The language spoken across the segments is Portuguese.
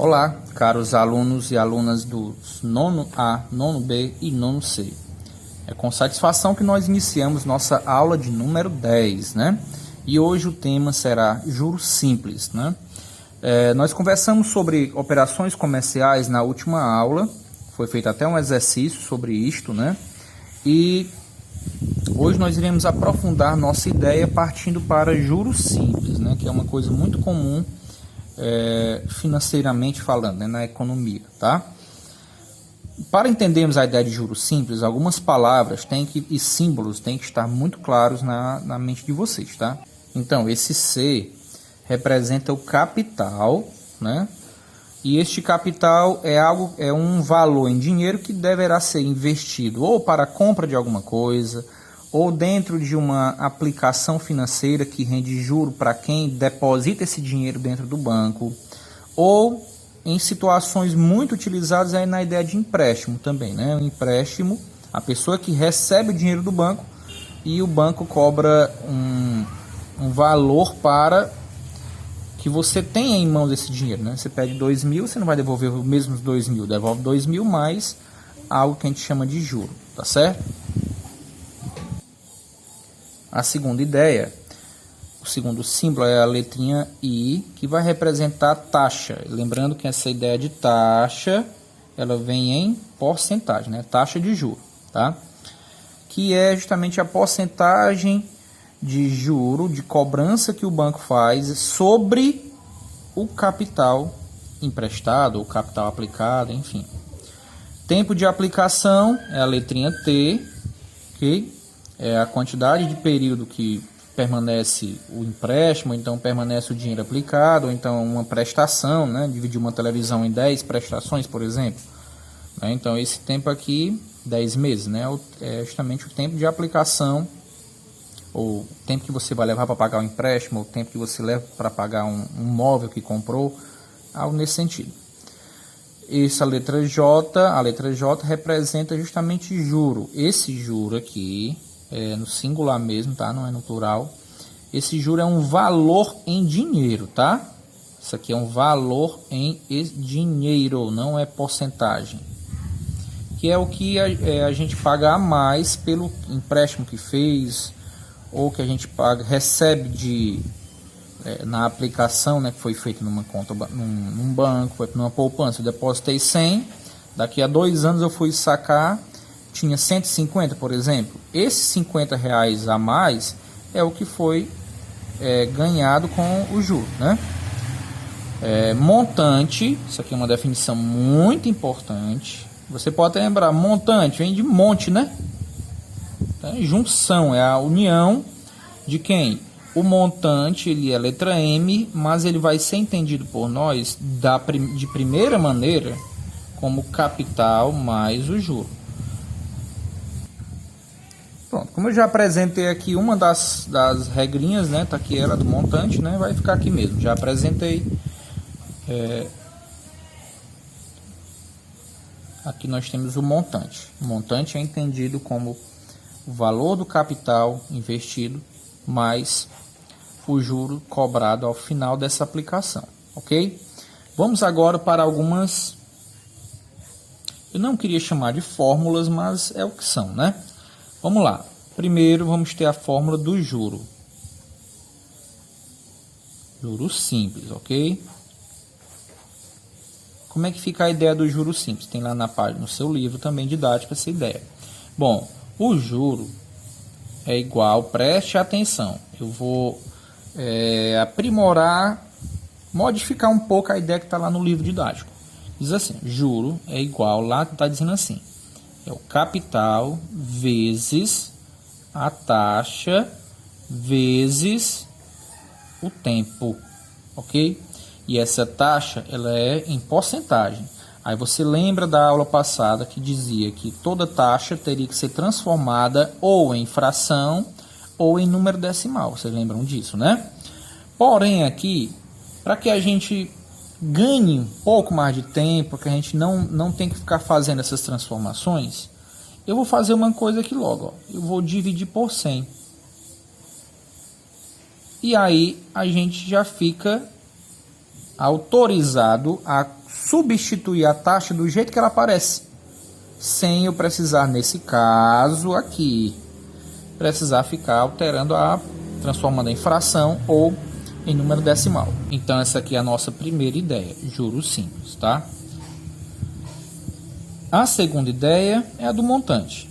Olá, caros alunos e alunas dos nono A, nono B e nono C. É com satisfação que nós iniciamos nossa aula de número 10, né? E hoje o tema será juros simples, né? Nós conversamos sobre operações comerciais na última aula, foi feito até um exercício sobre isto, né? E hoje nós iremos aprofundar nossa ideia partindo para juros simples, né? Que é uma coisa muito comum financeiramente falando, né, na economia, tá? Para entendermos a ideia de juros simples, algumas palavras e símbolos têm que estar muito claros na mente de vocês, tá? Então, esse C representa o capital, né? E este capital é um valor em dinheiro que deverá ser investido ou para a compra de alguma coisa, ou dentro de uma aplicação financeira que rende juro para quem deposita esse dinheiro dentro do banco, ou em situações muito utilizadas aí na ideia de empréstimo também, né? O empréstimo, a pessoa que recebe o dinheiro do banco e o banco cobra um valor para que você tenha em mãos esse dinheiro, né? Você pede 2.000, você não vai devolver os mesmos 2.000, devolve 2.000 mais algo que a gente chama de juro, tá certo? A segunda ideia, o segundo símbolo é a letrinha I, que vai representar taxa. Lembrando que essa ideia de taxa, ela vem em porcentagem, né? Taxa de juro, tá? Que é justamente a porcentagem de juro, de cobrança que o banco faz sobre o capital emprestado, o capital aplicado, enfim. Tempo de aplicação é a letrinha T, ok? É a quantidade de período que permanece o empréstimo, então permanece o dinheiro aplicado, ou então uma prestação, né? Dividir uma televisão em 10 prestações, por exemplo. Né? Então esse tempo aqui, 10 meses, né? É justamente o tempo de aplicação, ou o tempo que você vai levar para pagar o empréstimo, ou o tempo que você leva para pagar um móvel que comprou, algo nesse sentido. Essa letra J, a letra J representa justamente juro. Esse juro aqui no singular mesmo, tá? Não é no plural. Esse juro é um valor em dinheiro, tá? Isso aqui é um valor em dinheiro, não é porcentagem. Que é o que a gente paga a mais pelo empréstimo que fez, ou que a gente recebe na aplicação, né, que foi feita numa conta, num banco, foi numa poupança. Eu depositei 100, daqui a 2 anos eu fui sacar, tinha 150, por exemplo. Esses 50 reais a mais é o que foi ganhado com o juro, né? Montante, isso aqui é uma definição muito importante. Você pode até lembrar, montante vem de monte, né? Então, junção é a união de quem? O montante, ele é letra M, mas ele vai ser entendido por nós de primeira maneira como capital mais o juro. Pronto, como eu já apresentei aqui uma das regrinhas, né? Tá aqui ela do montante, né? Vai ficar aqui mesmo. Já apresentei. Aqui nós temos o montante. O montante é entendido como o valor do capital investido mais o juro cobrado ao final dessa aplicação, ok? Vamos agora para algumas, eu não queria chamar de fórmulas, mas é o que são, né? Vamos lá. Primeiro vamos ter a fórmula do juro. Juro simples, ok? Como é que fica a ideia do juro simples? Tem lá na página, no seu livro também didático essa ideia. Bom, o juro é igual, preste atenção, eu vou aprimorar, modificar um pouco a ideia que está lá no livro didático. Diz assim, juro é igual, lá está dizendo assim, é o capital vezes a taxa vezes o tempo, ok? E essa taxa, ela é em porcentagem. Aí você lembra da aula passada que dizia que toda taxa teria que ser transformada ou em fração ou em número decimal. Vocês lembram disso, né? Porém aqui, para que a gente ganhe um pouco mais de tempo, que a gente não tem que ficar fazendo essas transformações, eu vou fazer uma coisa aqui logo. Ó. Eu vou dividir por 100. E aí a gente já fica autorizado a substituir a taxa do jeito que ela aparece, sem eu precisar, nesse caso aqui, precisar ficar alterando transformando em fração ou em número decimal. Então essa aqui é a nossa primeira ideia, juros simples, tá? A segunda ideia é a do montante.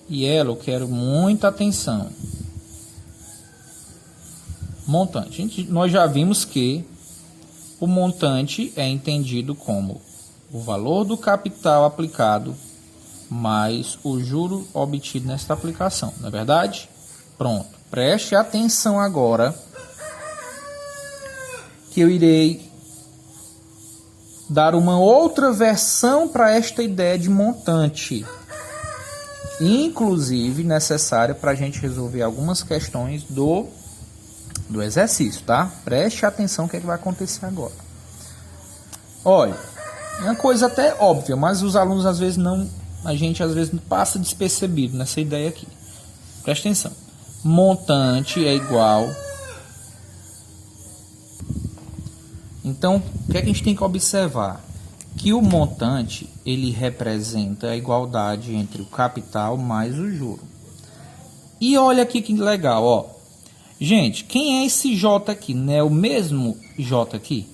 E ela eu quero muita atenção. Montante. Nós já vimos que o montante é entendido como o valor do capital aplicado mais o juro obtido nesta aplicação, não é verdade? Pronto. Preste atenção agora que eu irei dar uma outra versão para esta ideia de montante, inclusive necessária para a gente resolver algumas questões do exercício, tá? Preste atenção no que é que vai acontecer agora. Olha, é uma coisa até óbvia, mas os alunos às vezes a gente às vezes passa despercebido nessa ideia aqui. Preste atenção. Montante é igual. Então, o que é que a gente tem que observar? Que o montante, ele representa a igualdade entre o capital mais o juro. E olha aqui que legal, ó. Gente, quem é esse J aqui? Não é o mesmo J aqui?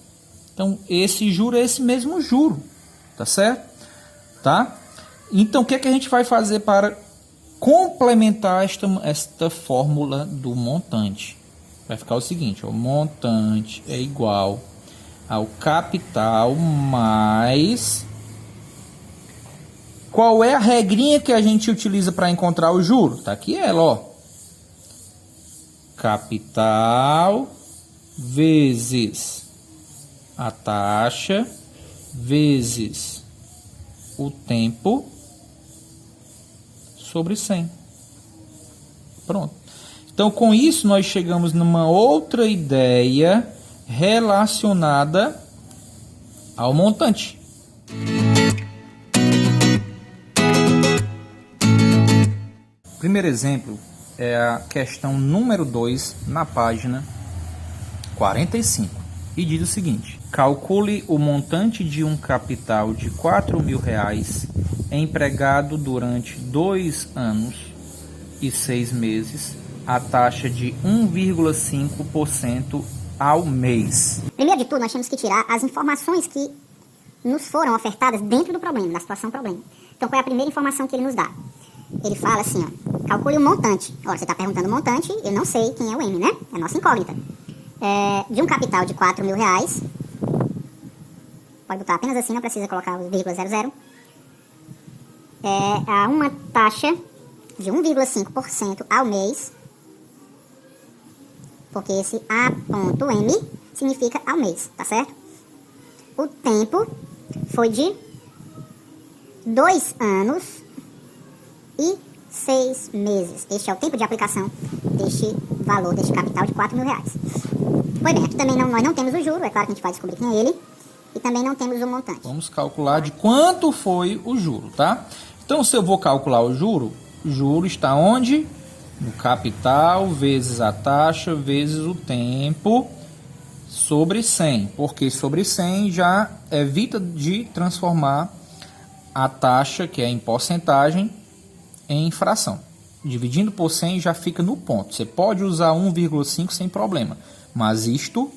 Então, esse juro é esse mesmo juro, tá certo? Tá? Então, o que é que a gente vai fazer para complementar esta fórmula do montante? Vai ficar o seguinte, ó, montante é igual ao capital mais... Qual é a regrinha que a gente utiliza para encontrar o juro? Tá aqui ela, ó. Capital vezes a taxa vezes o tempo sobre 100. Pronto. Então, com isso, nós chegamos numa outra ideia relacionada ao montante. Primeiro exemplo é a questão número 2 na página 45. E diz o seguinte: calcule o montante de um capital de R$4.000 empregado durante 2 anos e 6 meses a taxa de 1,5% ao mês. Primeiro de tudo, nós temos que tirar as informações que nos foram ofertadas dentro do problema, da situação problema. Então, qual é a primeira informação que ele nos dá? Ele fala assim, ó, calcule o montante. Ora, você está perguntando o montante, eu não sei quem é o M, né? É a nossa incógnita. De um capital de R$4.000, pode botar apenas assim, não precisa colocar o vírgula 00. A uma taxa de 1,5% ao mês, porque esse A.M significa ao mês, tá certo? O tempo foi de 2 anos e 6 meses. Este é o tempo de aplicação deste valor, deste capital de R$4.000. Pois bem, aqui também nós não temos o juro, é claro que a gente vai descobrir quem é ele, e também não temos o montante. Vamos calcular de quanto foi o juro, tá? Então, se eu vou calcular o juro está onde? No capital vezes a taxa vezes o tempo sobre 100. Porque sobre 100 já evita de transformar a taxa, que é em porcentagem, em fração. Dividindo por 100 já fica no ponto. Você pode usar 1,5 sem problema. Mas isto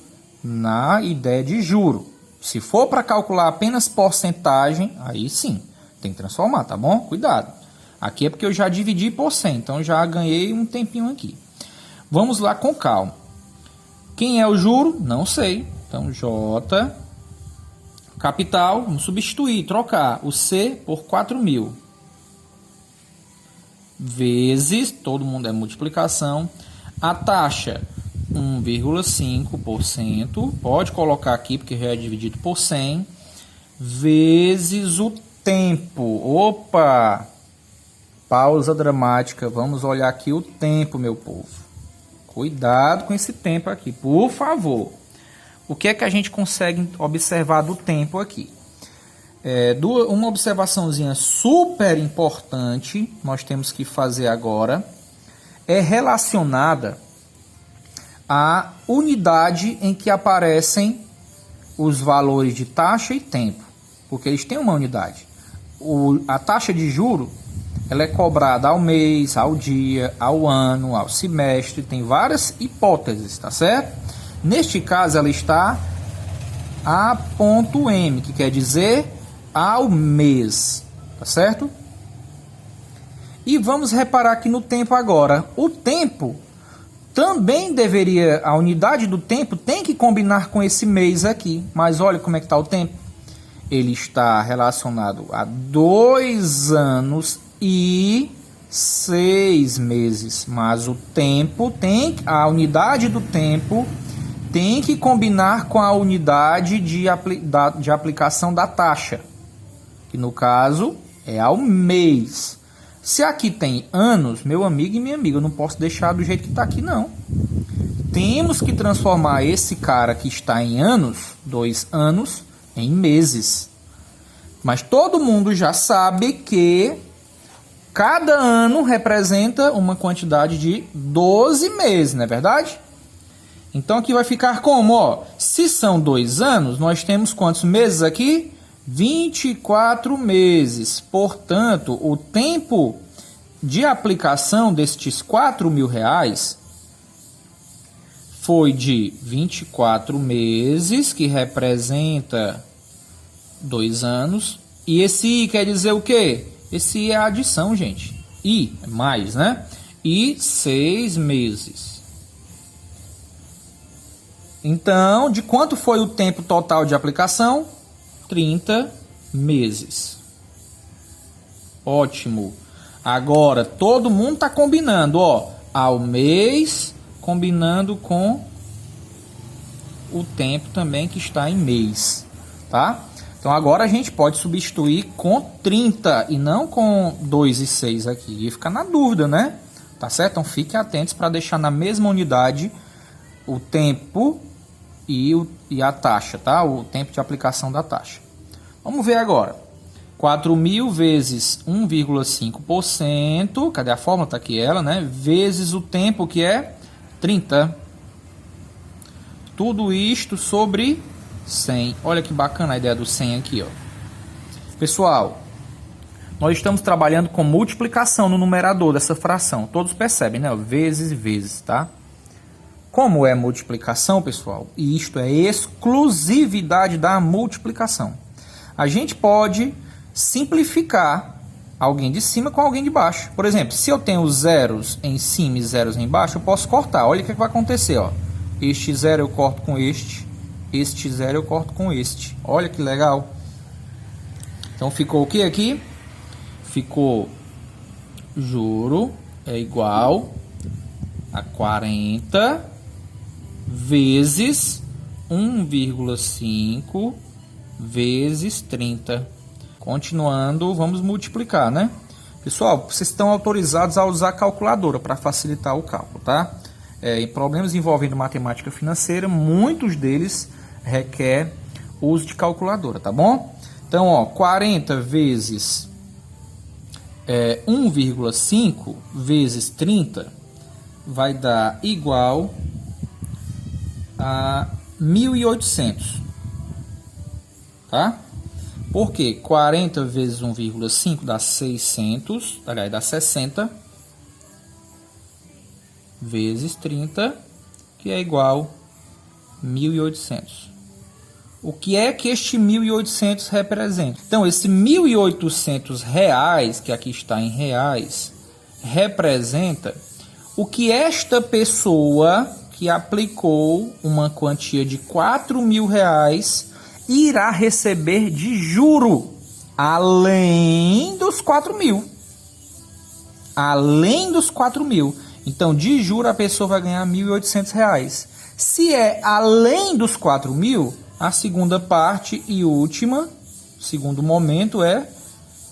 na ideia de juro. Se for para calcular apenas porcentagem, aí sim, tem que transformar, tá bom? Cuidado. Aqui é porque eu já dividi por 100, então já ganhei um tempinho aqui. Vamos lá com calma. Quem é o juro? Não sei. Então, J, capital, vamos substituir, trocar o C por 4.000. Vezes, todo mundo é multiplicação, a taxa 1,5%, pode colocar aqui porque já é dividido por 100, vezes o tempo. Opa! Pausa dramática, vamos olhar aqui o tempo, meu povo. Cuidado com esse tempo aqui, por favor. O que é que a gente consegue observar do tempo aqui? Uma observaçãozinha super importante, nós temos que fazer agora, é relacionada a unidade em que aparecem os valores de taxa e tempo, porque eles têm uma unidade. A taxa de juro, ela é cobrada ao mês, ao dia, ao ano, ao semestre, tem várias hipóteses, tá certo? Neste caso, ela está a ponto M, que quer dizer ao mês, tá certo? E vamos reparar aqui no tempo agora. O tempo também deveria, a unidade do tempo tem que combinar com esse mês aqui. Mas olha como é que está o tempo. Ele está relacionado a 2 anos e 6 meses. Mas o tempo a unidade do tempo tem que combinar com a unidade de aplicação da taxa, que no caso é ao mês. Se aqui tem anos, meu amigo e minha amiga, eu não posso deixar do jeito que está aqui, não. Temos que transformar esse cara que está em anos, 2 anos, em meses. Mas todo mundo já sabe que cada ano representa uma quantidade de 12 meses, não é verdade? Então aqui vai ficar como? Ó, se são 2 anos, nós temos quantos meses aqui? 24 meses. Portanto, o tempo de aplicação destes R$4.000 foi de 24 meses, que representa 2 anos. E esse I quer dizer o quê? Esse I é a adição, gente. I, mais, né? E 6 meses. Então, de quanto foi o tempo total de aplicação? 30 meses. Ótimo. Agora, todo mundo está combinando, ó, ao mês, combinando com o tempo também que está em mês, tá? Então, agora a gente pode substituir com 30 e não com 2 e 6 aqui. E fica na dúvida, né? Tá certo? Então, fiquem atentos para deixar na mesma unidade o tempo e a taxa, tá? O tempo de aplicação da taxa. Vamos ver agora. 4.000 vezes 1,5%, cadê a fórmula? Tá aqui ela, né? Vezes o tempo, que é 30. Tudo isto sobre 100. Olha que bacana a ideia do 100 aqui, ó. Pessoal, nós estamos trabalhando com multiplicação no numerador dessa fração. Todos percebem, né? Vezes e vezes, tá? Como é multiplicação, pessoal, e isto é exclusividade da multiplicação, a gente pode simplificar alguém de cima com alguém de baixo. Por exemplo, se eu tenho zeros em cima e zeros embaixo, eu posso cortar. Olha o que vai acontecer, ó. Este zero eu corto com este zero eu corto com este. Olha que legal. Então ficou o que aqui? Ficou juro é igual a 40 vezes 1,5 vezes 30. Continuando, vamos multiplicar, né? Pessoal, vocês estão autorizados a usar a calculadora para facilitar o cálculo, tá? Em problemas envolvendo matemática financeira, muitos deles requer uso de calculadora, tá bom? Então, ó, 40 vezes 1,5 vezes 30 vai dar igual a 1.800, tá? Porque 40 vezes 1,5 dá 600, aliás, dá 60 vezes 30, que é igual a 1.800. O que é que este 1.800 representa? Então, esse R$1.800, que aqui está em reais, representa o que esta pessoa que aplicou uma quantia de R$4.000 irá receber de juro, além dos 4.000. Além dos 4.000. Então, de juro, a pessoa vai ganhar R$1.800. Se é além dos 4.000, a segunda parte e última, segundo momento, é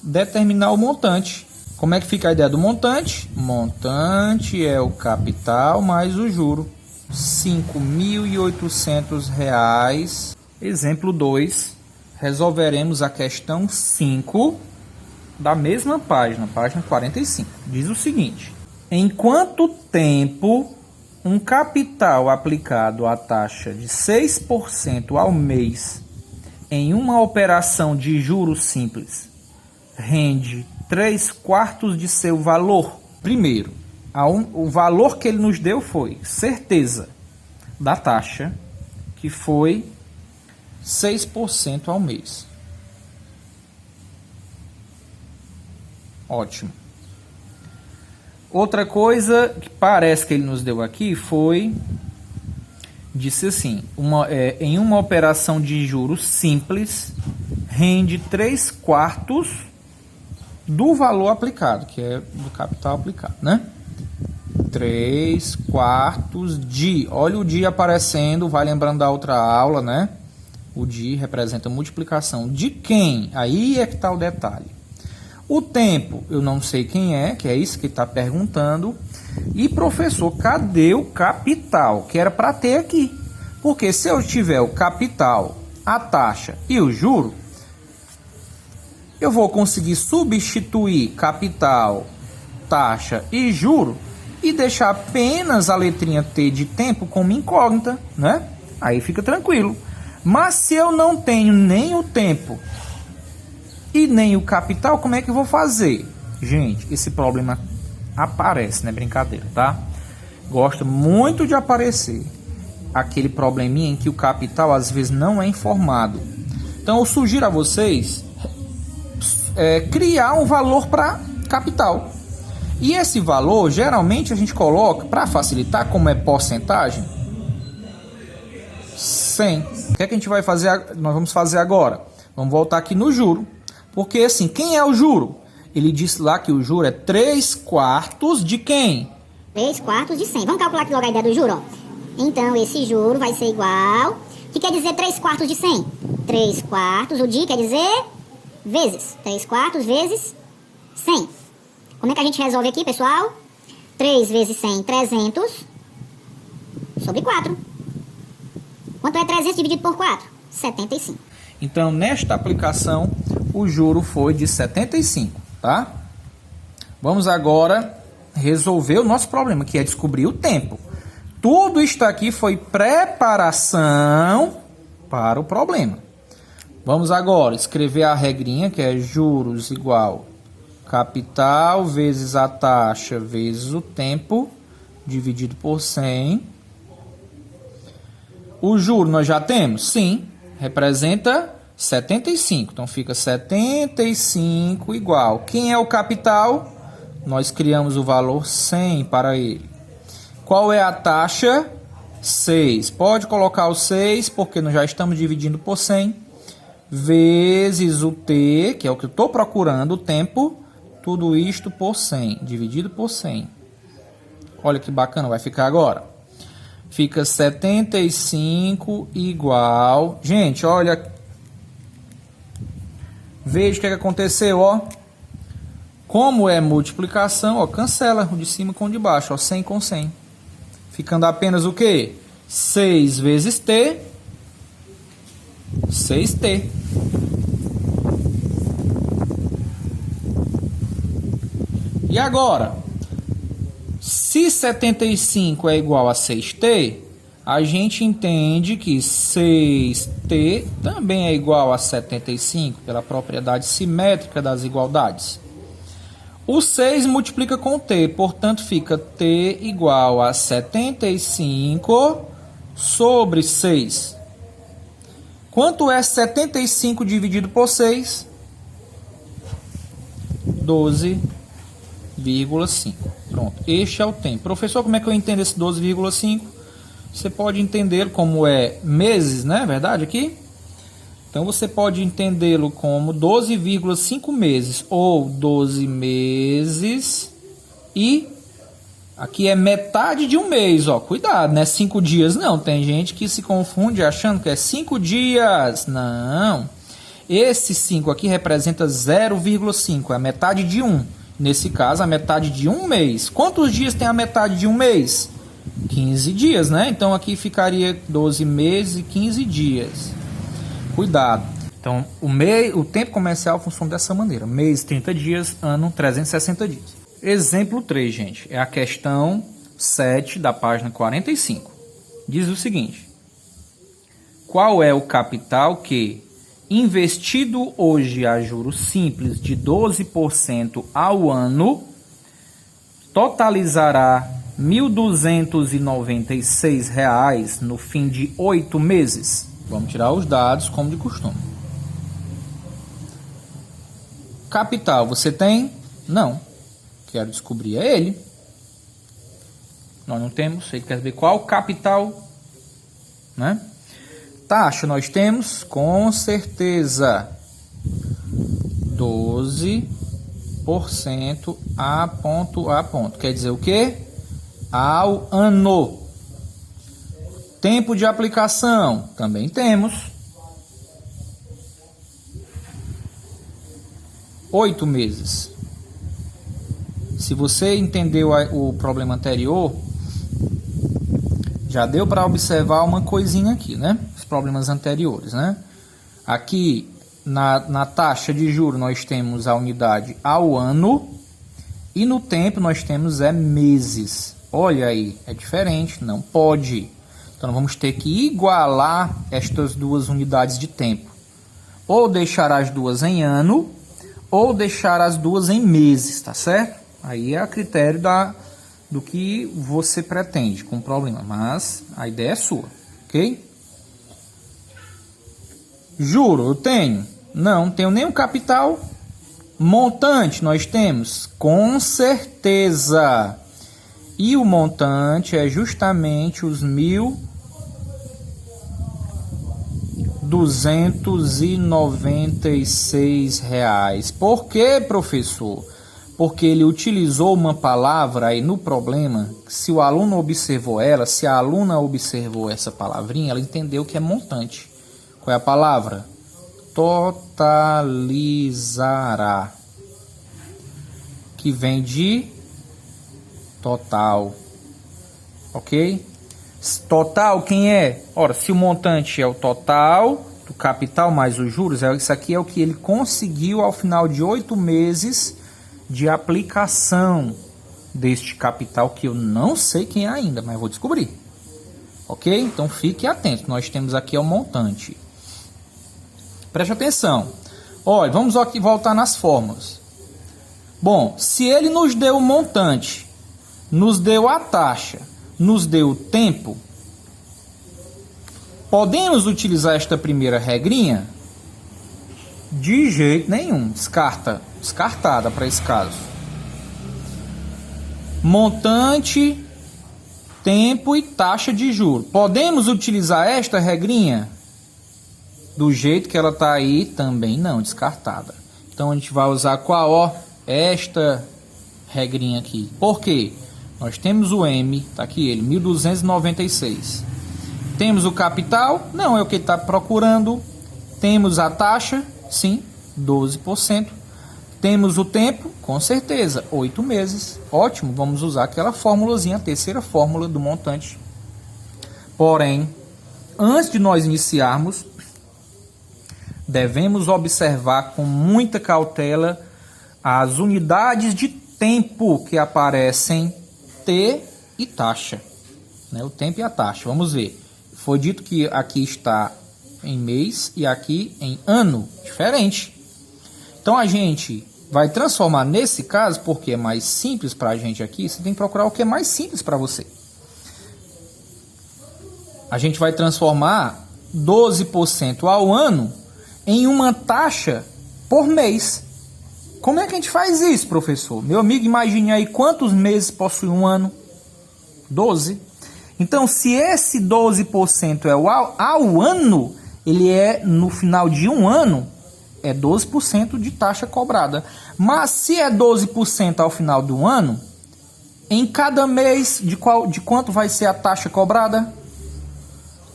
determinar o montante. Como é que fica a ideia do montante? Montante é o capital mais o juro. R$5.800. Exemplo 2. Resolveremos a questão 5 da mesma página, página 45. Diz o seguinte: em quanto tempo um capital aplicado à taxa de 6% ao mês em uma operação de juros simples rende 3/4 de seu valor. Primeiro, o valor que ele nos deu foi certeza da taxa, que foi 6% ao mês. Ótimo. Outra coisa que parece que ele nos deu aqui foi, disse assim, em uma operação de juros simples, rende 3/4 do valor aplicado, que é do capital aplicado, né? 3/4 de, olha o de aparecendo, vai lembrando da outra aula, né? O de representa multiplicação de quem? Aí é que está o detalhe. O tempo, eu não sei quem é, que é isso que está perguntando. E professor, cadê o capital? Que era para ter aqui. Porque se eu tiver o capital, a taxa e o juro, eu vou conseguir substituir capital, taxa e juro e deixar apenas a letrinha T de tempo como incógnita, né? Aí fica tranquilo. Mas se eu não tenho nem o tempo e nem o capital, como é que eu vou fazer? Gente, esse problema aparece, não é brincadeira, tá? Gosta muito de aparecer aquele probleminha em que o capital às vezes não é informado. Então eu sugiro a vocês criar um valor para capital. E esse valor, geralmente a gente coloca, para facilitar, como é porcentagem, 100. O que é que a gente vai fazer? Nós vamos fazer agora. Vamos voltar aqui no juro. Porque assim, quem é o juro? Ele disse lá que o juro é 3/4 de quem? 3/4 de 100. Vamos calcular aqui logo a ideia do juro, ó. Então, esse juro vai ser igual... O que quer dizer 3/4 de 100? 3/4, o de quer dizer vezes. 3/4 vezes 100. Como é que a gente resolve aqui, pessoal? 3 vezes 100, 300 sobre 4. Quanto é 300 dividido por 4? 75. Então, nesta aplicação, o juro foi de 75, tá? Vamos agora resolver o nosso problema, que é descobrir o tempo. Tudo isso aqui foi preparação para o problema. Vamos agora escrever a regrinha, que é juros igual capital vezes a taxa vezes o tempo, dividido por 100. O juro nós já temos? Sim. Representa 75. Então, fica 75 igual. Quem é o capital? Nós criamos o valor 100 para ele. Qual é a taxa? 6. Pode colocar o 6, porque nós já estamos dividindo por 100. Vezes o T, que é o que eu estou procurando, o tempo. Tudo isto por 100. Dividido por 100. Olha que bacana vai ficar agora. Fica 75 igual... Gente, olha... Veja o que aconteceu, ó. Como é multiplicação, ó, cancela o de cima com o de baixo, ó, 100 com 100. Ficando apenas o quê? 6 vezes T, 6T. E agora, se 75 é igual a 6T, a gente entende que 6T também é igual a 75, pela propriedade simétrica das igualdades. O 6 multiplica com T, portanto fica T igual a 75 sobre 6. Quanto é 75 dividido por 6? 12,5. Pronto, este é o tempo. Professor, como é que eu entendo esse 12,5? Você pode entender como é meses, não é verdade aqui? Então, você pode entendê-lo como 12,5 meses ou 12 meses e aqui é metade de um mês, ó. Cuidado, não é 5 dias não. Tem gente que se confunde achando que é 5 dias. Não. Esse 5 aqui representa 0,5, é a metade de 1. Nesse caso, a metade de um mês. Quantos dias tem a metade de um mês? 15 dias, né? Então, aqui ficaria 12 meses e 15 dias. Cuidado. Então, o tempo comercial funciona dessa maneira. Mês, 30 dias, ano, 360 dias. Exemplo 3, gente. É a questão 7 da página 45. Diz o seguinte: qual é o capital que, investido hoje a juros simples de 12% ao ano, totalizará R$ 1.296 no fim de 8 meses? Vamos tirar os dados como de costume. Capital, você tem? Não. Quero descobrir é ele. Nós não temos. Ele quer saber qual capital, né? Taxa nós temos, com certeza, 12% a ponto. Quer dizer o quê? Ao ano. Tempo de aplicação, também temos. 8 meses. Se você entendeu o problema anterior, já deu para observar uma coisinha aqui, né? Os problemas anteriores, né? Aqui, na taxa de juros, nós temos a unidade ao ano. E no tempo, nós temos meses. Olha aí, é diferente, não pode. Então, vamos ter que igualar estas duas unidades de tempo. Ou deixar as duas em ano, ou deixar as duas em meses, tá certo? Aí é a critério do que você pretende com o problema, mas a ideia é sua, ok? Juro, eu tenho? Não tenho nenhum capital. Montante nós temos? Com certeza. E o montante é justamente os R$ 1.296. Por quê, professor? Porque ele utilizou uma palavra aí no problema, se o aluno observou ela, se a aluna observou essa palavrinha, ela entendeu que é montante. Qual é a palavra? Totalizará. Que vem de total. Ok? Total, quem é? Ora, se o montante é o total do capital mais os juros, isso aqui é o que ele conseguiu ao final de 8 meses de aplicação deste capital, que eu não sei quem é ainda, mas vou descobrir. Ok? Então fique atento. Nós temos aqui o montante. Preste atenção. Olha, vamos aqui voltar nas fórmulas. Bom, se ele nos deu o montante, nos deu a taxa, nos deu o tempo, podemos utilizar esta primeira regrinha? De jeito nenhum. Descartada para esse caso. Montante, tempo e taxa de juros. Podemos utilizar esta regrinha? Do jeito que ela está aí, também não, descartada. Então a gente vai usar qual? Ó, esta regrinha aqui. Por quê? Nós temos o M, tá aqui ele, 1.296. Temos o capital? Não, é o que ele está procurando. Temos a taxa? Sim, 12%. Temos o tempo? Com certeza, 8 meses. Ótimo, vamos usar aquela formulazinha, a terceira fórmula do montante. Porém, antes de nós iniciarmos, devemos observar com muita cautela as unidades de tempo que aparecem T e taxa, né? O tempo e a taxa. Vamos ver. Foi dito que aqui está em mês e aqui em ano, diferente. Então a gente vai transformar nesse caso, porque é mais simples para a gente aqui, você tem que procurar o que é mais simples para você. A gente vai transformar 12% ao ano em uma taxa por mês. Como é que a gente faz isso, professor? Meu amigo, imagine aí quantos meses possui um ano. 12. Então, se esse 12% é ao ano, ele é no final de um ano, é 12% de taxa cobrada. Mas se é 12% ao final do ano, em cada mês, de quanto vai ser a taxa cobrada?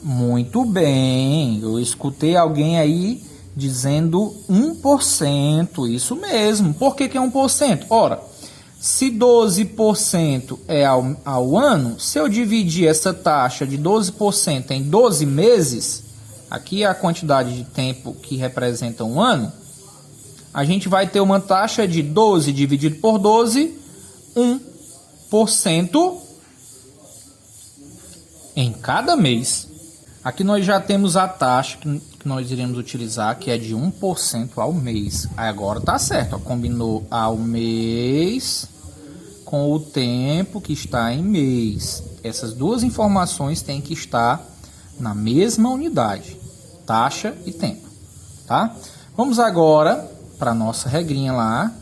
Muito bem, eu escutei alguém aí dizendo 1%, isso mesmo. Por que é 1%? Ora, se 12% é ao ano, se eu dividir essa taxa de 12% em 12 meses, aqui é a quantidade de tempo que representa um ano, a gente vai ter uma taxa de 12 dividido por 12, 1%, em cada mês. Aqui nós já temos a taxa que nós iremos utilizar, que é de 1% ao mês. Aí agora tá certo, ó, combinou ao mês com o tempo que está em mês. Essas duas informações têm que estar na mesma unidade, taxa e tempo, tá? Vamos agora para a nossa regrinha lá.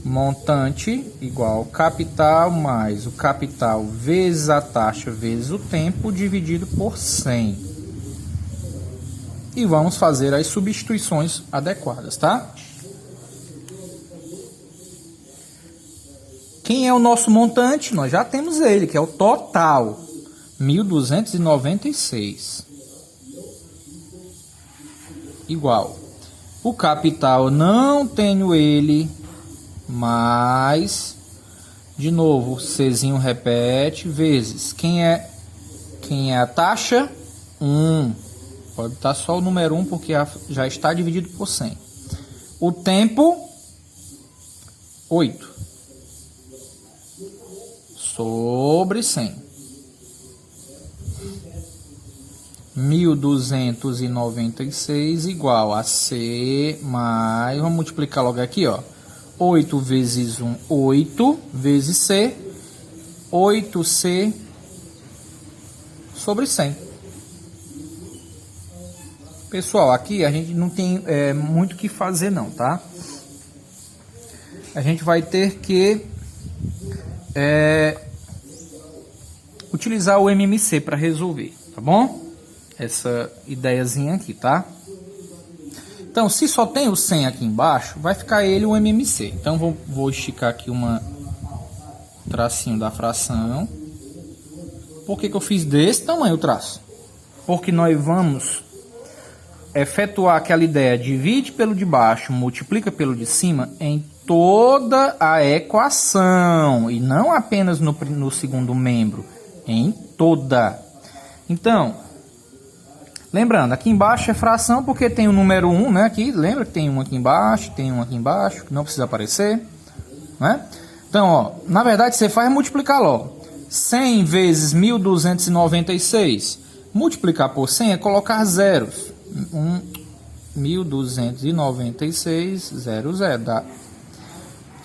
Montante igual capital mais o capital vezes a taxa vezes o tempo dividido por 100. E vamos fazer as substituições adequadas, tá? Quem é o nosso montante? Nós já temos ele, que é o total, 1.296. Igual. O capital não tenho ele, mas, de novo, Czinho repete, vezes. Quem é a taxa? 1. Pode estar só o número 1, porque já está dividido por 100. O tempo, 8. Sobre 100. 1.296 igual a C mais... Vamos multiplicar logo aqui, ó. 8 vezes 1, 8 vezes C, 8C sobre 100. Pessoal, aqui a gente não tem muito o que fazer não, tá? A gente vai ter que utilizar o MMC para resolver, tá bom? Essa ideiazinha aqui, tá? Então, se só tem o 100 aqui embaixo, vai ficar ele o MMC. Então, vou esticar aqui um tracinho da fração. Por que eu fiz desse tamanho o traço? Porque nós vamos efetuar aquela ideia, divide pelo de baixo, multiplica pelo de cima em toda a equação. E não apenas no segundo membro, em toda. Então... lembrando, aqui embaixo é fração porque tem o número 1, né? Aqui, lembra que tem um aqui embaixo, tem um aqui embaixo, que não precisa aparecer, né? Então, ó, na verdade você faz multiplicar logo. 100 vezes 1.296, multiplicar por 100 é colocar zeros. 1.296, 0, 0, dá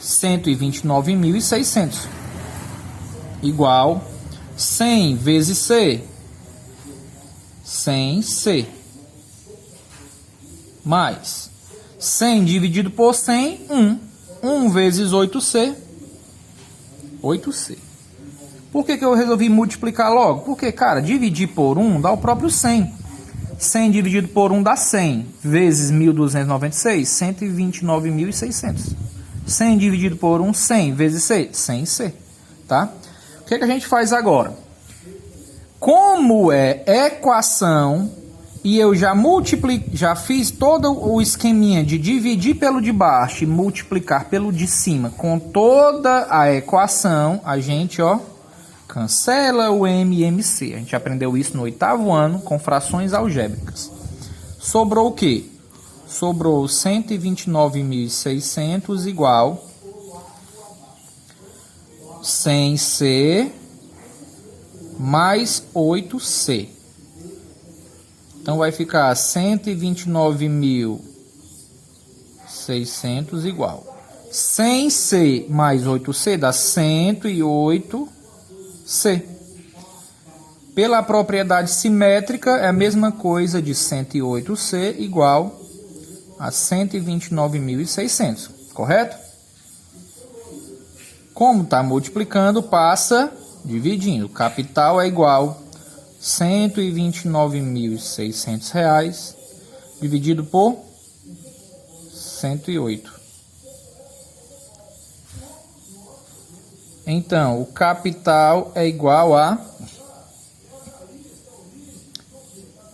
129.600. Igual 100 vezes C. 100C mais 100 dividido por 100, 1. 1 vezes 8C, 8C. Por que eu resolvi multiplicar logo? Porque, cara, dividir por 1 dá o próprio 100. 100 dividido por 1 dá 100. Vezes 1.296, 129.600. 100 dividido por 1, 100. Vezes C, 100C. Tá? O que a gente faz agora? Como é equação e eu já fiz todo o esqueminha de dividir pelo de baixo e multiplicar pelo de cima com toda a equação, a gente, ó, cancela o MMC. A gente aprendeu isso no 8º ano com frações algébricas. Sobrou o quê? Sobrou 129.600 igual 100C mais 8C. Então vai ficar 129.600 igual 100C mais 8C dá 108C. Pela propriedade simétrica é a mesma coisa de 108C igual a 129.600, correto? Como está multiplicando, passa dividindo. Capital é igual a R$ 129.600 dividido por 108. Então, o capital é igual a R$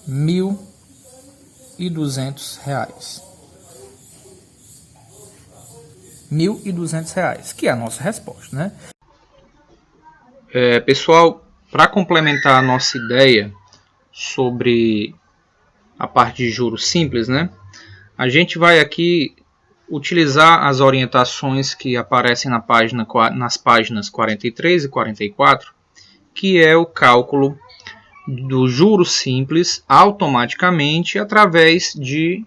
1.200. R$ 1.200, que é a nossa resposta, né? Pessoal, para complementar a nossa ideia sobre a parte de juros simples, né? A gente vai aqui utilizar as orientações que aparecem nas páginas 43 e 44, que é o cálculo do juro simples automaticamente através de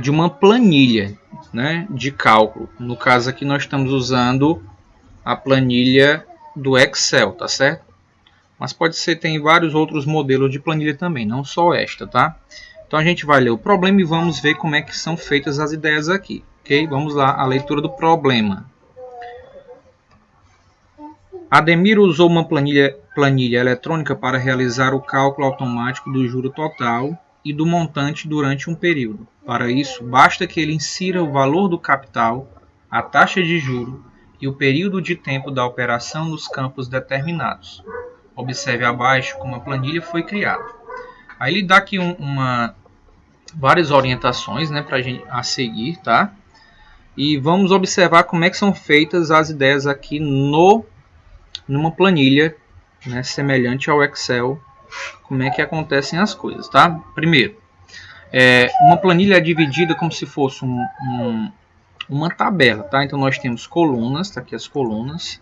uma planilha, né, de cálculo. No caso aqui nós estamos usando a planilha do Excel, tá certo? Mas pode ser, tem vários outros modelos de planilha também, não só esta, tá? Então a gente vai ler o problema e vamos ver como é que são feitas as ideias aqui, ok? Vamos lá, a leitura do problema. Ademir usou uma planilha eletrônica para realizar o cálculo automático do juro total e do montante durante um período. Para isso, basta que ele insira o valor do capital, a taxa de juro e o período de tempo da operação nos campos determinados. Observe abaixo como a planilha foi criada. Aí ele dá aqui várias orientações, né, para a gente a seguir, tá? E vamos observar como é que são feitas as ideias aqui numa planilha, né, semelhante ao Excel, como é que acontecem as coisas, tá? Primeiro, uma planilha é dividida como se fosse uma tabela, tá? Então nós temos colunas, tá aqui as colunas,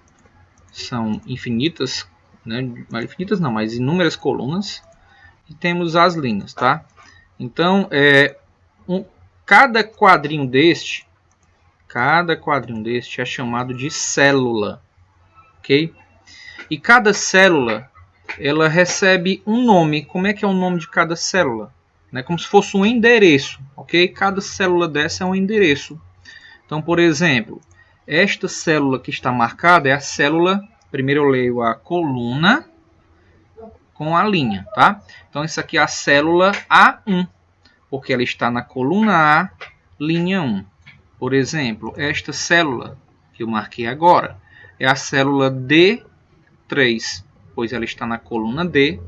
são infinitas, né? Infinitas não, mas inúmeras colunas, e temos as linhas, tá? Então, cada quadrinho deste é chamado de célula, ok? E cada célula, ela recebe um nome. Como é que é o nome de cada célula? Né? Como se fosse um endereço, ok? Cada célula dessa é um endereço. Então, por exemplo, esta célula que está marcada é a célula... Primeiro eu leio a coluna com a linha, tá? Então, isso aqui é a célula A1, porque ela está na coluna A, linha 1. Por exemplo, esta célula que eu marquei agora é a célula D3, pois ela está na coluna D,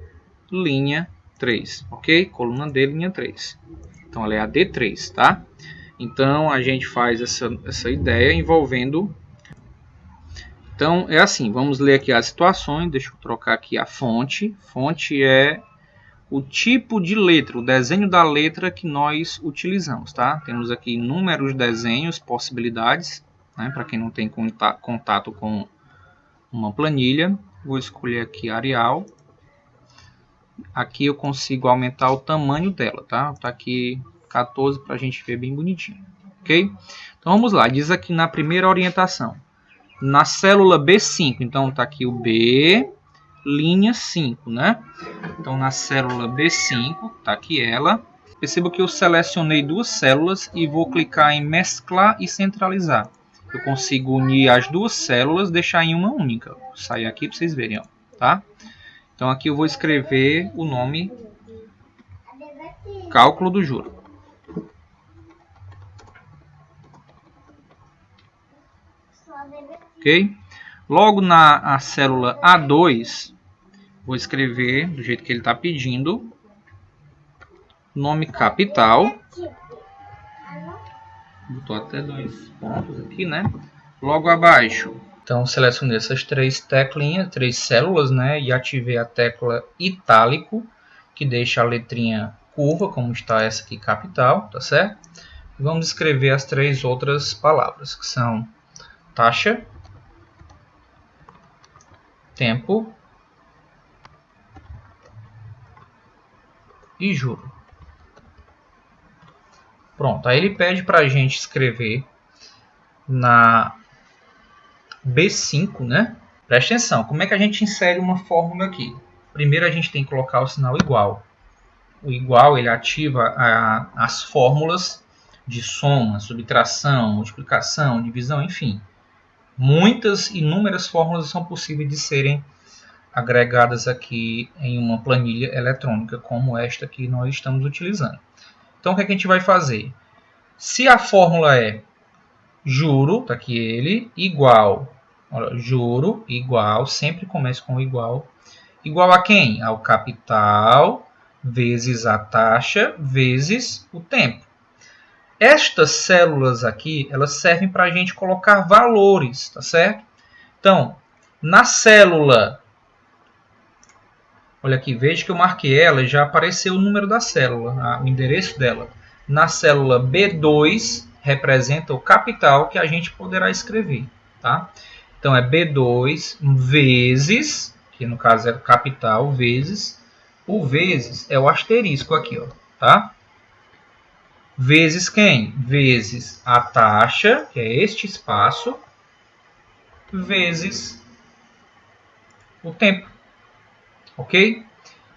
linha 3, ok? Coluna D, linha 3. Então, ela é a D3, tá? Então, a gente faz essa ideia envolvendo... Então, é assim, vamos ler aqui as situações. Deixa eu trocar aqui a fonte. Fonte é o tipo de letra, o desenho da letra que nós utilizamos, tá? Temos aqui inúmeros desenhos, possibilidades, né? Para quem não tem contato com uma planilha. Vou escolher aqui Arial. Aqui eu consigo aumentar o tamanho dela, tá? Tá aqui 14 para a gente ver bem bonitinho, ok? Então vamos lá, diz aqui na primeira orientação. Na célula B5, então está aqui o B, linha 5, né? Então na célula B5, está aqui ela. Perceba que eu selecionei duas células e vou clicar em mesclar e centralizar. Eu consigo unir as duas células, deixar em uma única. Vou sair aqui para vocês verem, ó, tá? Então aqui eu vou escrever o nome cálculo do juro. Ok? Logo na célula A2, vou escrever do jeito que ele está pedindo, nome capital. Botou até 2 pontos aqui, né? Logo abaixo, então selecionei essas 3 teclinhas, 3 células, né? E ativei a tecla itálico, que deixa a letrinha curva, como está essa aqui, capital, tá certo? E vamos escrever as 3 outras palavras, que são taxa, tempo e juro. Pronto, aí ele pede para a gente escrever na B5, né? Presta atenção, como é que a gente insere uma fórmula aqui? Primeiro a gente tem que colocar o sinal igual. O igual ele ativa as fórmulas de soma, subtração, multiplicação, divisão, enfim. Inúmeras fórmulas são possíveis de serem agregadas aqui em uma planilha eletrônica, como esta que nós estamos utilizando. Então, o que a gente vai fazer? Se a fórmula é juro, está aqui ele, igual, olha, juro, igual, sempre começa com igual. Igual a quem? Ao capital, vezes a taxa, vezes o tempo. Estas células aqui, elas servem para a gente colocar valores, tá certo? Então, na célula... Olha aqui, veja que eu marquei ela e já apareceu o número da célula, o endereço dela. Na célula B2 representa o capital que a gente poderá escrever, tá? Então é B2 vezes, que no caso é capital, vezes. O vezes é o asterisco aqui, ó, tá? Vezes quem? Vezes a taxa, que é este espaço, vezes o tempo, ok?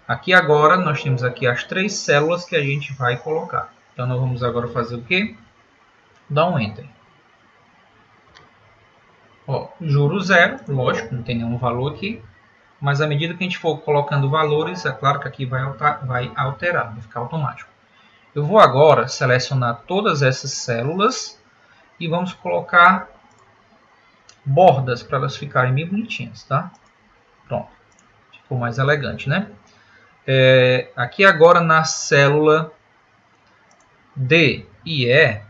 Aqui agora nós temos aqui as 3 células que a gente vai colocar. Então nós vamos agora fazer o quê? Dar um Enter. Ó, juro zero, lógico, não tem nenhum valor aqui. Mas à medida que a gente for colocando valores, é claro que aqui vai alterar, vai ficar automático. Eu vou agora selecionar todas essas células e vamos colocar bordas para elas ficarem bem bonitinhas, tá? Pronto, ficou mais elegante, né? Aqui agora na célula D e E,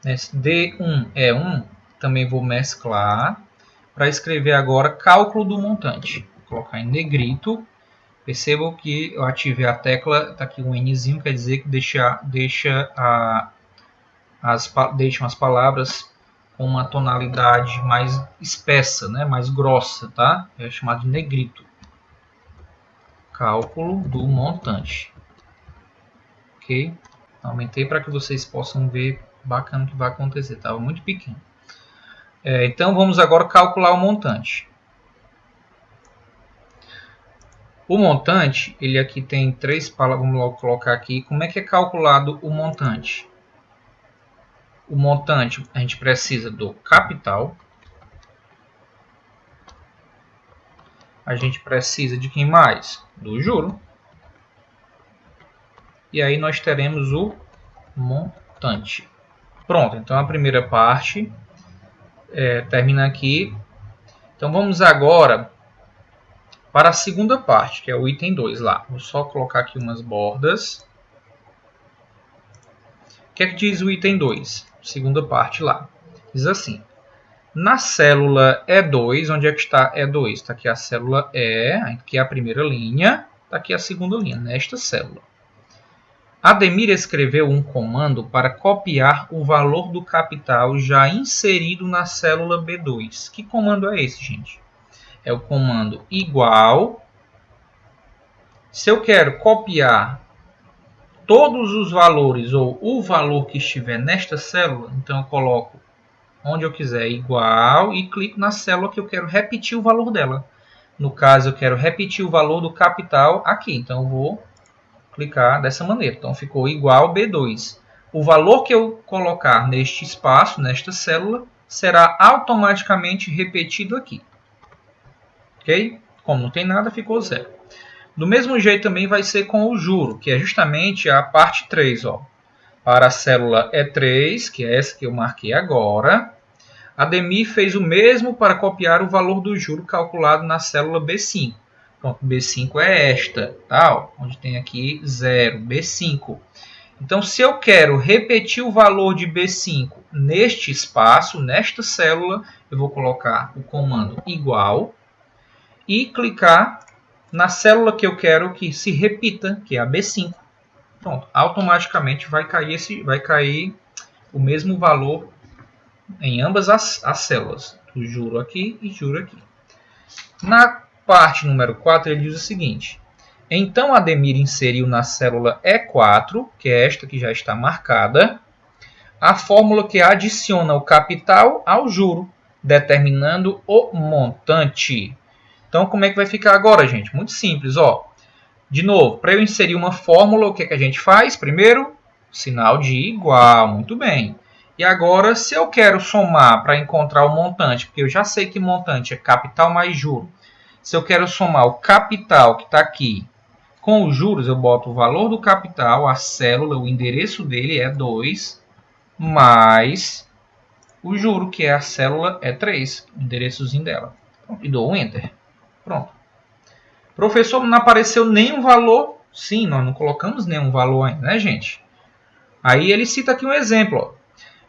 né, D1, E1, também vou mesclar para escrever agora cálculo do montante. Vou colocar em negrito. Percebam que eu ativei a tecla, está aqui um Nzinho, quer dizer que deixam as palavras com uma tonalidade mais espessa, né, mais grossa, tá? É chamado de negrito. Cálculo do montante. Ok? Aumentei para que vocês possam ver bacana o que vai acontecer. Estava muito pequeno. Então vamos agora calcular o montante. O montante, ele aqui tem 3 palavras, vamos logo colocar aqui. Como é que é calculado o montante? O montante, a gente precisa do capital. A gente precisa de quem mais? Do juro. E aí nós teremos o montante. Pronto, então a primeira parte termina aqui. Então vamos agora para a segunda parte, que é o item 2 lá. Vou só colocar aqui umas bordas. O que é que diz o item 2? Segunda parte lá. Diz assim. Na célula E2, onde é que está E2? Está aqui a célula E, aqui é a primeira linha, está aqui a segunda linha, nesta célula. Ademir escreveu um comando para copiar o valor do capital já inserido na célula B2. Que comando é esse, gente? É o comando igual. Se eu quero copiar todos os valores ou o valor que estiver nesta célula, então eu coloco onde eu quiser igual e clico na célula que eu quero repetir o valor dela. No caso, eu quero repetir o valor do capital aqui. Então, eu vou clicar dessa maneira. Então, ficou igual B2. O valor que eu colocar neste espaço, nesta célula, será automaticamente repetido aqui. Ok? Como não tem nada, ficou zero. Do mesmo jeito também vai ser com o juro, que é justamente a parte 3. Ó. Para a célula E3, que é essa que eu marquei agora, Ademir fez o mesmo para copiar o valor do juro calculado na célula B5. Pronto, B5 é esta, tá? Onde tem aqui 0, B5. Então, se eu quero repetir o valor de B5 neste espaço, nesta célula, eu vou colocar o comando igual e clicar na célula que eu quero que se repita, que é a B5. Pronto, automaticamente vai cair o mesmo valor em ambas as células. O juro aqui e juro aqui. Na parte número 4, ele diz o seguinte. Então, Ademir inseriu na célula E4, que é esta que já está marcada, a fórmula que adiciona o capital ao juro, determinando o montante. Então, como é que vai ficar agora, gente? Muito simples, ó. De novo, para eu inserir uma fórmula, o que é que a gente faz? Primeiro, sinal de igual. Muito bem. E agora, se eu quero somar para encontrar o montante, porque eu já sei que montante é capital mais juro. Se eu quero somar o capital que está aqui com os juros, eu boto o valor do capital, a célula, o endereço dele é 2, mais o juro, que é a célula E3, o endereçozinho dela. E dou um Enter. Pronto. Professor, não apareceu nenhum valor? Sim, nós não colocamos nenhum valor ainda, né, gente? Aí ele cita aqui um exemplo. Ó.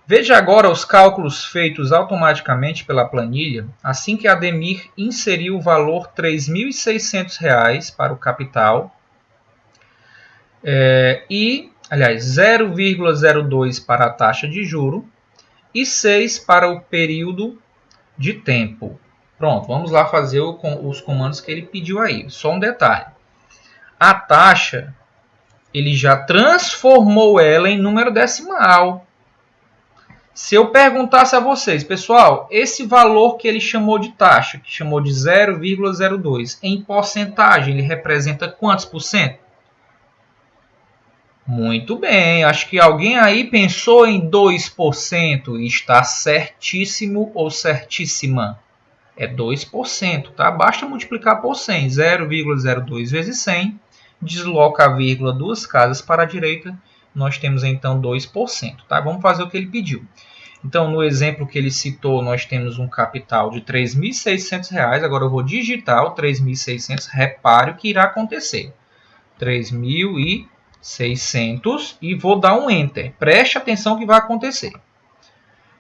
Veja agora os cálculos feitos automaticamente pela planilha, assim que Ademir inseriu o valor R$ 3.600 para o capital, aliás, 0,02 para a taxa de juro e 6 para o período de tempo. Pronto, vamos lá fazer os comandos que ele pediu aí. Só um detalhe. A taxa, ele já transformou ela em número decimal. Se eu perguntasse a vocês, pessoal, esse valor que ele chamou de taxa, que chamou de 0,02, em porcentagem, ele representa quantos por cento? Muito bem, acho que alguém aí pensou em 2% e está certíssimo ou certíssima. É 2%, tá? Basta multiplicar por 100, 0,02 vezes 100, desloca a vírgula duas casas para a direita, nós temos então 2%, tá? Vamos fazer o que ele pediu. Então, no exemplo que ele citou, nós temos um capital de R$ 3.600. Agora eu vou digitar o 3.600, repare o que irá acontecer. 3.600 e vou dar um Enter. Preste atenção o que vai acontecer.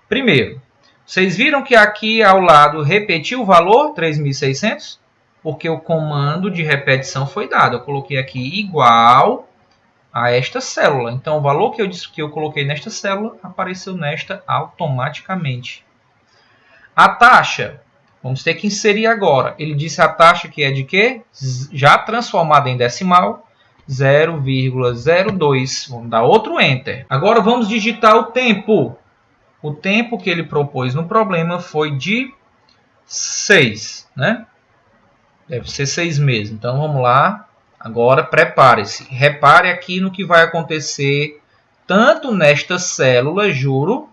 Primeiro, vocês viram que aqui ao lado repetiu o valor 3.600? Porque o comando de repetição foi dado. Eu coloquei aqui igual a esta célula. Então, o valor que eu coloquei nesta célula apareceu nesta automaticamente. A taxa, vamos ter que inserir agora. Ele disse a taxa que é de quê? Já transformada em decimal, 0,02. Vamos dar outro Enter. Agora vamos digitar o tempo. O tempo que ele propôs no problema foi de 6, né? Deve ser 6 meses. Então, vamos lá. Agora, prepare-se. Repare aqui no que vai acontecer tanto nesta célula, juro,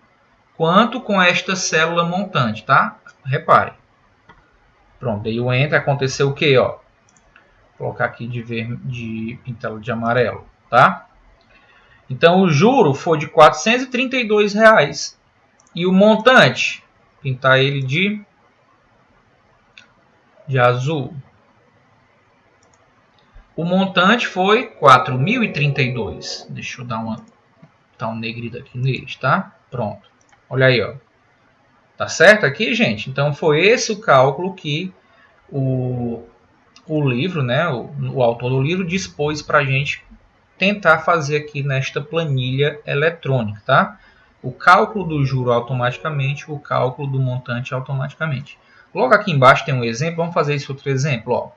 quanto com esta célula montante, tá? Repare. Pronto, aí o Enter, aconteceu o quê? Ó? Vou colocar aqui de pintá-lo de amarelo, tá? Então, o juro foi de R$ 432. E o montante, pintar ele de azul. O montante foi 4.032. Deixa eu dar um negrito aqui neles, tá? Pronto. Olha aí, ó. Tá certo aqui, gente? Então, foi esse o cálculo que o livro, né? O autor do livro dispôs para a gente tentar fazer aqui nesta planilha eletrônica, tá? O cálculo do juro automaticamente, o cálculo do montante automaticamente. Logo aqui embaixo tem um exemplo. Vamos fazer esse outro exemplo, ó.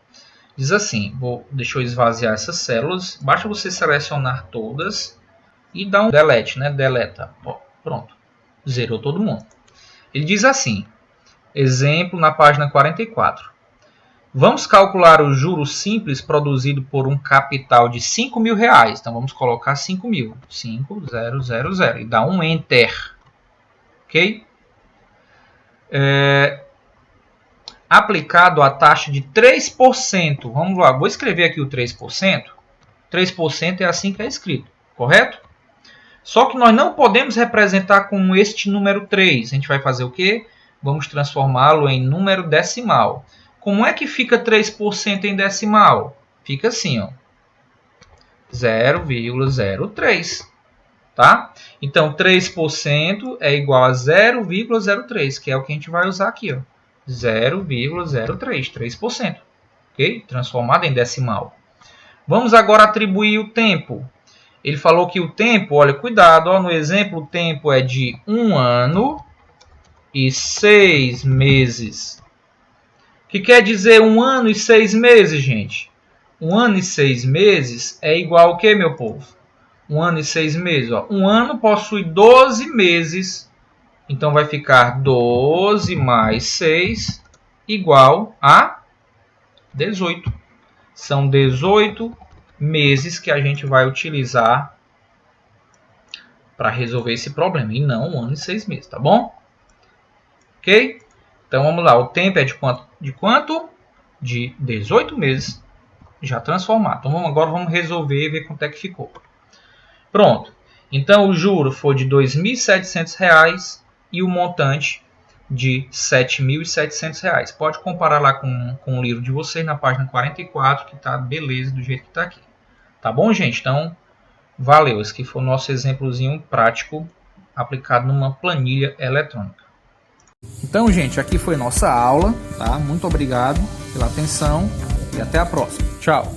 Diz assim, deixa eu esvaziar essas células. Basta você selecionar todas e dar um delete, né? Deleta. Ó, pronto. Zerou todo mundo. Ele diz assim, exemplo na página 44. Vamos calcular o juro simples produzido por um capital de R$ 5.000. Então, vamos colocar 5.000. 5.000 e dá um Enter. Ok? Aplicado a taxa de 3%. Vamos lá, vou escrever aqui o 3%. 3% é assim que é escrito, correto? Só que nós não podemos representar com este número 3. A gente vai fazer o quê? Vamos transformá-lo em número decimal. Como é que fica 3% em decimal? Fica assim, ó. 0,03. Tá? Então, 3% é igual a 0,03, que é o que a gente vai usar aqui, ó. 0,03, 3%. Ok? Transformado em decimal. Vamos agora atribuir o tempo. Ele falou que o tempo, olha, cuidado, ó, no exemplo, o tempo é de 1 ano e 6 meses. O que quer dizer 1 ano e 6 meses, gente? 1 ano e 6 meses é igual ao que, meu povo? 1 ano e 6 meses. Ó. 1 ano possui 12 meses. Então, vai ficar 12 mais 6 igual a 18. São 18 meses que a gente vai utilizar para resolver esse problema. E não 1 ano e 6 meses, tá bom? Ok? Então, vamos lá. O tempo é de quanto? De 18 meses já transformado. Então, agora vamos resolver e ver quanto é que ficou. Pronto. Então, o juro foi de R$ 2.700 e o montante de R$ 7.700. Pode comparar lá com o livro de vocês na página 44, que tá beleza do jeito que está aqui. Tá bom, gente? Então, valeu. Esse aqui foi o nosso exemplozinho prático aplicado numa planilha eletrônica. Então, gente, aqui foi nossa aula, tá? Muito obrigado pela atenção e até a próxima. Tchau!